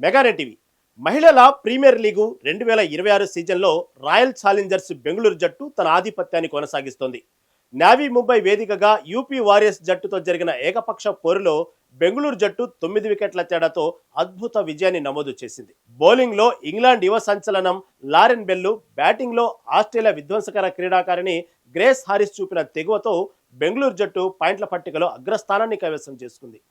మెగానే TV మహిళల premier లీగు 2026 సీజన్లో royal Challengers Bengaluru జట్టు తన ఆధిపత్యాన్ని కొనసాగిస్తోంది. నావీ ముంబై వేదికగా యూపీ వారియర్స్ జట్టుతో జరిగిన ఏకపక్ష పోరులో బెంగళూరు జట్టు 9 వికెట్ల తేడాతో అద్భుత విజయాన్ని నమోదు చేసింది. బౌలింగ్లో ఇంగ్లాండ్ యువ సంచలనం లారెన్ బెల్లు, బ్యాటింగ్లో ఆస్ట్రేలియా విధ్వంసకర క్రీడాకారిణి గ్రేస్ హారిస్ చూపిన తెగువతో బెంగళూరు జట్టు పాయింట్ల పట్టికలో అగ్రస్థానాన్ని కైవసం చేసుకుంది.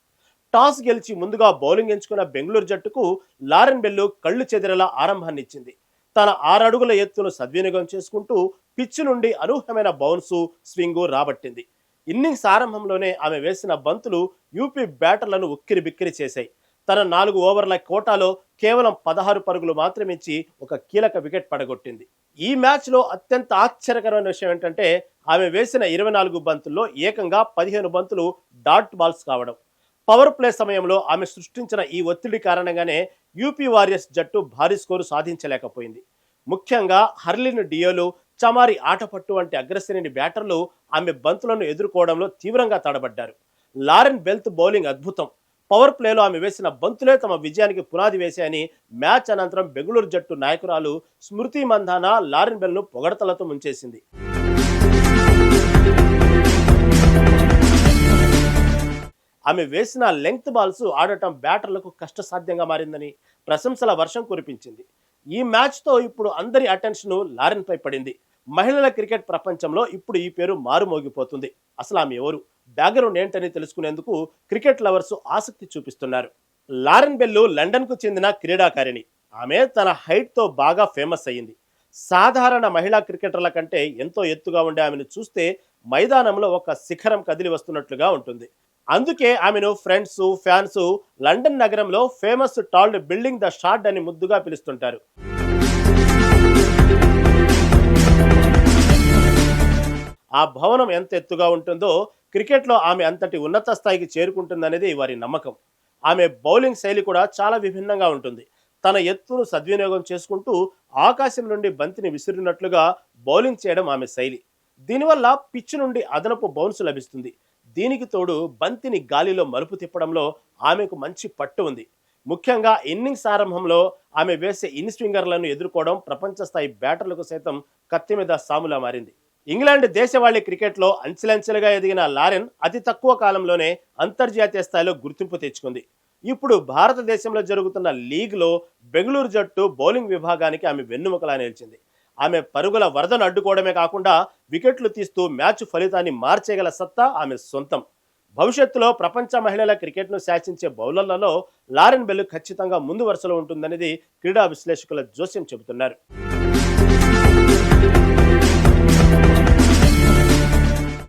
టాస్ గెలిచి ముందుగా బౌలింగ్ ఎంచుకున్న బెంగళూరు జట్టుకు లారెన్ బెల్లు కళ్లు చెదిరేలా ఆరంభాన్నిచ్చింది. తన 6 అడుగుల ఎత్తును సద్వినియోగం చేసుకుంటూ పిచ్చు నుండి అనూహ్యమైన బౌన్సు, స్వింగు రాబట్టింది. ఇన్నింగ్స్ ఆరంభంలోనే ఆమె వేసిన బంతులు యూపీ బ్యాటర్లను ఉక్కిరి బిక్కిరి చేశాయి. తన 4 ఓవర్ల కోటాలో కేవలం 16 పరుగులు మాత్రమిచ్చి ఒక కీలక వికెట్ పడగొట్టింది. ఈ మ్యాచ్లో అత్యంత ఆశ్చర్యకరమైన విషయం ఏంటంటే ఆమె వేసిన 24 బంతుల్లో ఏకంగా 15 బంతులు డాట్ బాల్స్ కావడం. పవర్ ప్లే సమయంలో ఆమె సృష్టించిన ఈ ఒత్తిడి కారణంగానే యూపీ వారియర్స్ జట్టు భారీ స్కోరు సాధించలేకపోయింది. ముఖ్యంగా హర్లిన్ డియోలు, చమారి ఆటపట్టు వంటి అగ్రశ్రేణి బ్యాటర్లు ఆమె బంతులను ఎదుర్కోవడంలో తీవ్రంగా తడబడ్డారు. లారెన్ బెల్త్ బౌలింగ్ అద్భుతం. పవర్ ప్లేలో ఆమె వేసిన బంతులే తమ విజయానికి పునాది వేశాయని మ్యాచ్ అనంతరం బెంగళూరు జట్టు నాయకురాలు స్మృతి మంధానా లారెన్ బెల్ను పొగడతలతో ముంచేసింది. ఆమె వేసిన లెంగ్త్ బాల్స్ ఆడటం బ్యాటర్లకు కష్టసాధ్యంగా మారిందని ప్రశంసల వర్షం కురిపించింది. ఈ మ్యాచ్తో ఇప్పుడు అందరి అటెన్షన్ లారెన్పై పడింది. మహిళల క్రికెట్ ప్రపంచంలో ఇప్పుడు ఈ పేరు మారుమోగిపోతుంది. అసలు ఆమె ఎవరు, బ్యాక్గ్రౌండ్ ఏంటని తెలుసుకునేందుకు క్రికెట్ లవర్స్ ఆసక్తి చూపిస్తున్నారు. లారెన్ బెల్లు లండన్కు చెందిన క్రీడాకారిణి. ఆమె తన హైట్తో బాగా ఫేమస్ అయ్యింది. సాధారణ మహిళా క్రికెటర్ల కంటే ఎంతో ఎత్తుగా ఉండే ఆమెను చూస్తే మైదానంలో ఒక శిఖరం కదిలి వస్తున్నట్లుగా ఉంటుంది. అందుకే ఆమెను ఫ్రెండ్స్, ఫ్యాన్స్ లండన్ నగరంలో ఫేమస్ టాల్డ్ బిల్డింగ్ ద షార్డ్ అని ముద్దుగా పిలుస్తుంటారు. ఆ భవనం ఎంత ఎత్తుగా ఉంటుందో క్రికెట్లో ఆమె అంతటి ఉన్నత స్థాయికి చేరుకుంటుందనేది వారి నమ్మకం. ఆమె బౌలింగ్ శైలి కూడా చాలా విభిన్నంగా ఉంటుంది. తన ఎత్తును సద్వినియోగం చేసుకుంటూ ఆకాశం నుండి బంతిని విసిరినట్లుగా బౌలింగ్ చేయడం ఆమె శైలి. దీనివల్ల పిచ్ నుండి అదనపు బౌన్స్ లభిస్తుంది. దీనికి తోడు బంతిని గాలిలో మలుపు తిప్పడంలో ఆమెకు మంచి పట్టు ఉంది. ముఖ్యంగా ఇన్నింగ్స్ ఆరంభంలో ఆమె వేసే ఇన్ స్వింగర్లను ఎదుర్కోవడం ప్రపంచ స్థాయి బ్యాటర్లకు సైతం కత్తి మీద సాములా మారింది. ఇంగ్లాండ్ దేశవాళీ క్రికెట్లో అంచెలంచెలుగా ఎదిగిన లారెన్ అతి తక్కువ కాలంలోనే అంతర్జాతీయ స్థాయిలో గుర్తింపు తెచ్చుకుంది. ఇప్పుడు భారతదేశంలో జరుగుతున్న లీగ్లో బెంగళూరు జట్టు బౌలింగ్ విభాగానికి ఆమె వెన్నుముకలా నిలిచింది. ఆమె పరుగుల వరదను అడ్డుకోవడమే కాకుండా వికెట్లు తీస్తూ మ్యాచ్ ఫలితాన్ని మార్చేయగల సత్తా ఆమె సొంతం. భవిష్యత్తులో ప్రపంచ మహిళల క్రికెట్ను శాసించే బౌలర్లలో లారెన్ బెల్లు ఖచ్చితంగా ముందు వరుసలో ఉంటుందనేది క్రీడా విశ్లేషకుల జోస్యం చెబుతున్నారు.